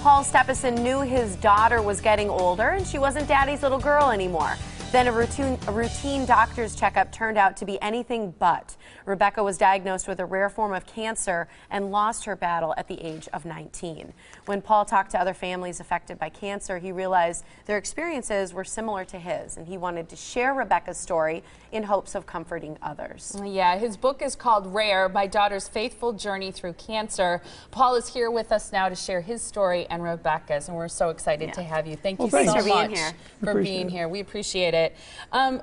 Paul Stepusin knew his daughter was getting older and she wasn't daddy's little girl anymore. Then a routine doctor's checkup turned out to be anything but. Rebecca was diagnosed with a rare form of cancer and lost her battle at the age of 19. When Paul talked to other families affected by cancer, he realized their experiences were similar to his, and he wanted to share Rebecca's story in hopes of comforting others. Yeah, his book is called Rare, My Daughter's Faithful Journey Through Cancer. Paul is here with us now to share his story and Rebecca's, and we're so excited to have you. Thank you so much for being here. We appreciate it.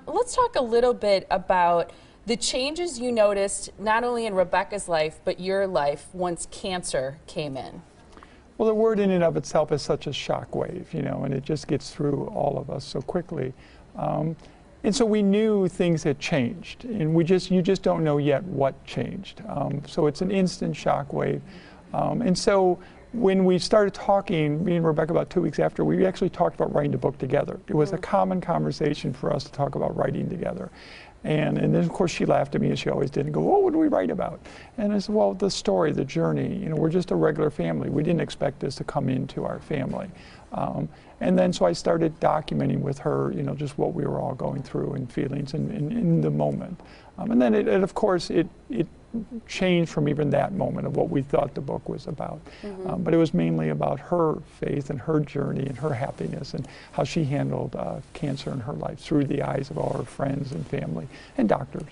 Let's talk a little bit about the changes you noticed not only in Rebecca's life but your life once cancer came in. Well, the word in and of itself is such a shock wave, you know, and it just gets through all of us so quickly. And so we knew things had changed, and you just don't know yet what changed. So it's an instant shock wave. And so when we started talking, me and Rebecca, about 2 weeks after, we actually talked about writing the book together. It was a common conversation for us to talk about writing together. And then, of course, she laughed at me, as she always did, and go, "Oh, what do we write about?" And I said, "Well, the story, the journey. You know, we're just a regular family. We didn't expect this to come into our family." And then so I started documenting with her, you know, just what we were all going through and feelings in the moment. And then of course, it changed from even that moment of what we thought the book was about. But it was mainly about her faith and her journey and her happiness and how she handled cancer in her life through the eyes of all her friends and family and doctors.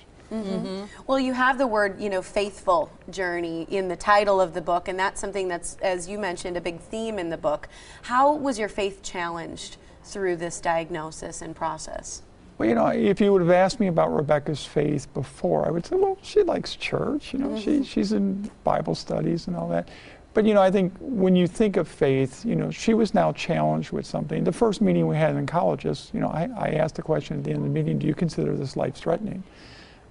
Well, you have the word, you know, faithful journey in the title of the book, and that's something that's, as you mentioned, a big theme in the book. How was your faith challenged through this diagnosis and process? Well, you know, if you would have asked me about Rebecca's faith before, I would say, well, she likes church, you know, she's in Bible studies and all that. But, you know, I think when you think of faith, you know, she was now challenged with something. The first meeting we had in college is, you know, I asked the question at the end of the meeting, do you consider this life-threatening?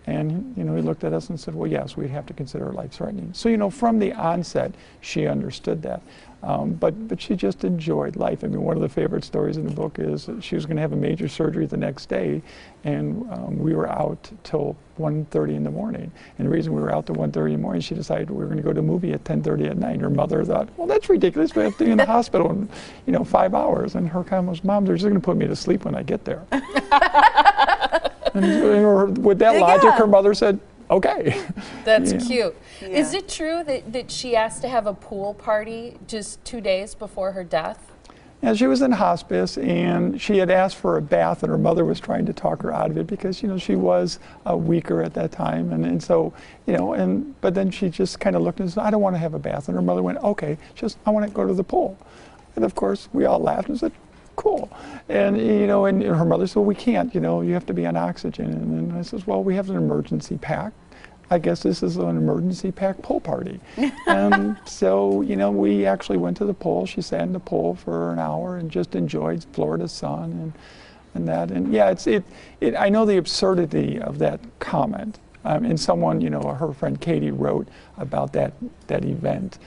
And, you know, he looked at us and said, well, yes, we'd have to consider it life-threatening. So, you know, from the onset, she understood that. But she just enjoyed life. I mean, one of the favorite stories in the book is that she was going to have a major surgery the next day, and we were out till 1:30 in the morning. And the reason we were out till 1:30 in the morning, she decided we were going to go to a movie at 10:30 at night. Her mother thought, well, that's ridiculous. We have to be in the hospital in, you know, 5 hours. And her comment was, Mom, they're just going to put me to sleep when I get there. And with that logic, her mother said, okay. That's cute. Yeah. Is it true that she asked to have a pool party just 2 days before her death? Yeah, she was in hospice, and she had asked for a bath, and her mother was trying to talk her out of it because, you know, she was weaker at that time. And so, you know, but then she just kind of looked and said, I don't want to have a bath. And her mother went, okay, just, I want to go to the pool. And of course, we all laughed and said, cool. And, you know, and her mother said, well, we can't, you know, you have to be on oxygen. And I says, well, we have an emergency pack. I guess this is an emergency pack pool party. And so, you know, we actually went to the pool. She sat in the pool for an hour and just enjoyed Florida sun and that. And yeah, I know the absurdity of that comment. And someone, you know, her friend Katie wrote about that event.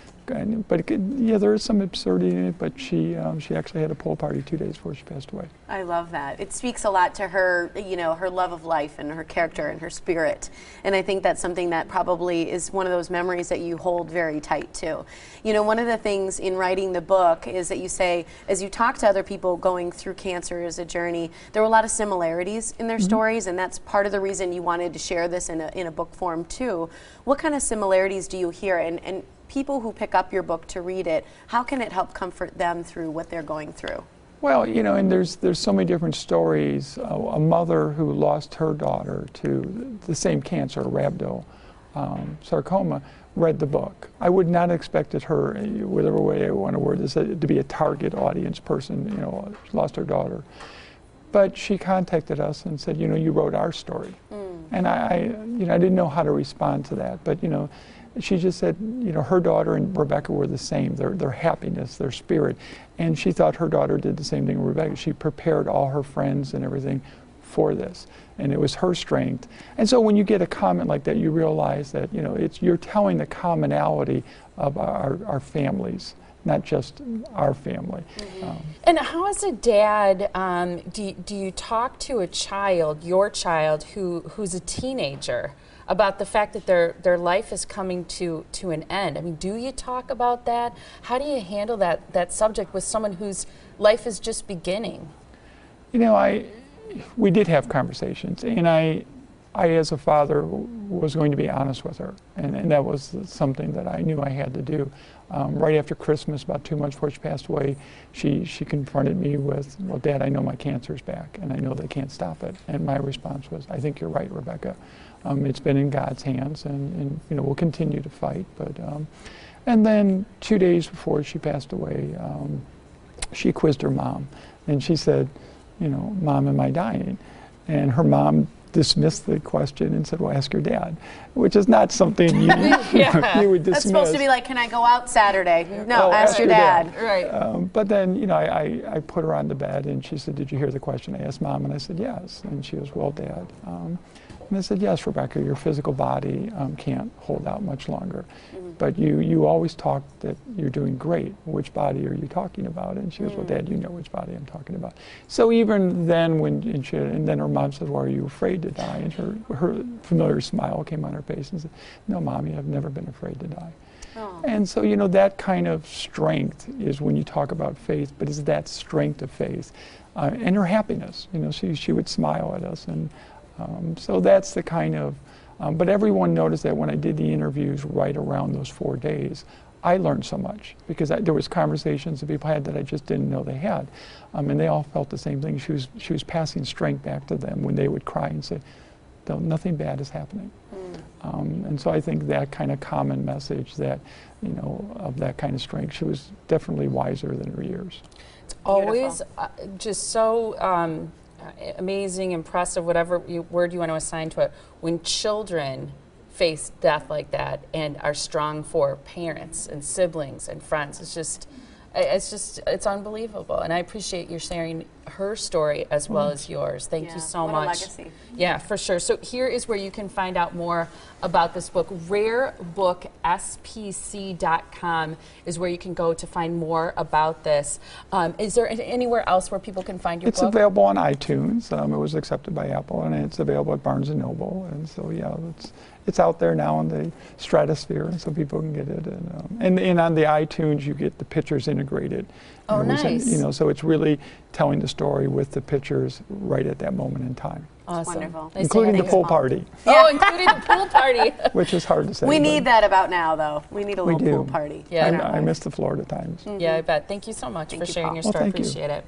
But yeah, there is some absurdity in it, but she actually had a pool party 2 days before she passed away. I love that. It speaks a lot to her, you know, her love of life and her character and her spirit. And I think that's something that probably is one of those memories that you hold very tight too. You know, one of the things in writing the book is that you say, as you talk to other people going through cancer as a journey, there were a lot of similarities in their stories, and that's part of the reason you wanted to share this in a book form too. What kind of similarities do you hear? And people who pick up your book to read it, how can it help comfort them through what they're going through? Well, you know, and there's so many different stories. A mother who lost her daughter to the same cancer, Rhabdomyosarcoma, read the book. I would not have expected her, whatever way I want to word this, to be a target audience person, you know, lost her daughter. But she contacted us and said, you know, you wrote our story. And I didn't know how to respond to that, but, you know, she just said, you know, her daughter and Rebecca were the same, their happiness, their spirit. And she thought her daughter did the same thing with Rebecca. She prepared all her friends and everything for this. And it was her strength. And so when you get a comment like that, you realize that, you know, you're telling the commonality of our families not just our family. And how, as a dad, do you talk to a child, your child, who's a teenager, about the fact that their life is coming to an end? I mean, do you talk about that? How do you handle that subject with someone whose life is just beginning? You know, we did have conversations, and I as a father was going to be honest with her, and that was something that I knew I had to do. Right after Christmas, about 2 months before she passed away, she confronted me with, well, Dad, I know my cancer's back, and I know they can't stop it. And my response was, I think you're right, Rebecca. It's been in God's hands, and you know, we'll continue to fight. But and then 2 days before she passed away, she quizzed her mom, and she said, you know, Mom, am I dying? And her mom dismissed the question and said, well, ask your dad, which is not something you, you would dismiss. That's supposed to be like, can I go out Saturday? No, ask your dad. Right. But then, you know, I put her on the bed, and she said, did you hear the question I asked Mom? And I said, yes. And she goes, well, Dad. And I said, yes, Rebecca, your physical body can't hold out much longer. But you always talk that you're doing great. Which body are you talking about? And she goes, well, Dad, you know which body I'm talking about. So even then, and then her mom said, well, are you afraid to die? And her familiar smile came on her face and said, no, Mommy, I've never been afraid to die. And so, you know, that kind of strength is when you talk about faith, but is that strength of faith. And her happiness, you know, she would smile at us. And so that's the kind of, but everyone noticed that when I did the interviews right around those 4 days, I learned so much, because there was conversations that people had that I just didn't know they had. And they all felt the same thing. She was passing strength back to them when they would cry and say, no, nothing bad is happening. And so I think that kind of common message that, you know, of that kind of strength, she was definitely wiser than her years. It's always just so amazing, impressive, whatever word you want to assign to it, when children face death like that and are strong for parents and siblings and friends. It's unbelievable. And I appreciate you sharing her story as well as yours. Thank you so much. What a legacy. Yeah, for sure. So here is where you can find out more about this book. RareBookSPC.com is where you can go to find more about this. Is there anywhere else where people can find your book? It's available on iTunes. It was accepted by Apple, and it's available at Barnes & Noble. And so, yeah, it's out there now in the stratosphere, and so people can get it. And on the iTunes, you get the pictures integrated. Oh, nice. You know, so it's really telling the story with the pictures right at that moment in time. Awesome. Wonderful. Including the pool party. Oh, including the pool party. Which is hard to say. We need that about now, though. We need a little pool party. Yeah. I miss the Florida times. Yeah, I bet. Thank you so much for sharing your story. Well, thank you. Appreciate it.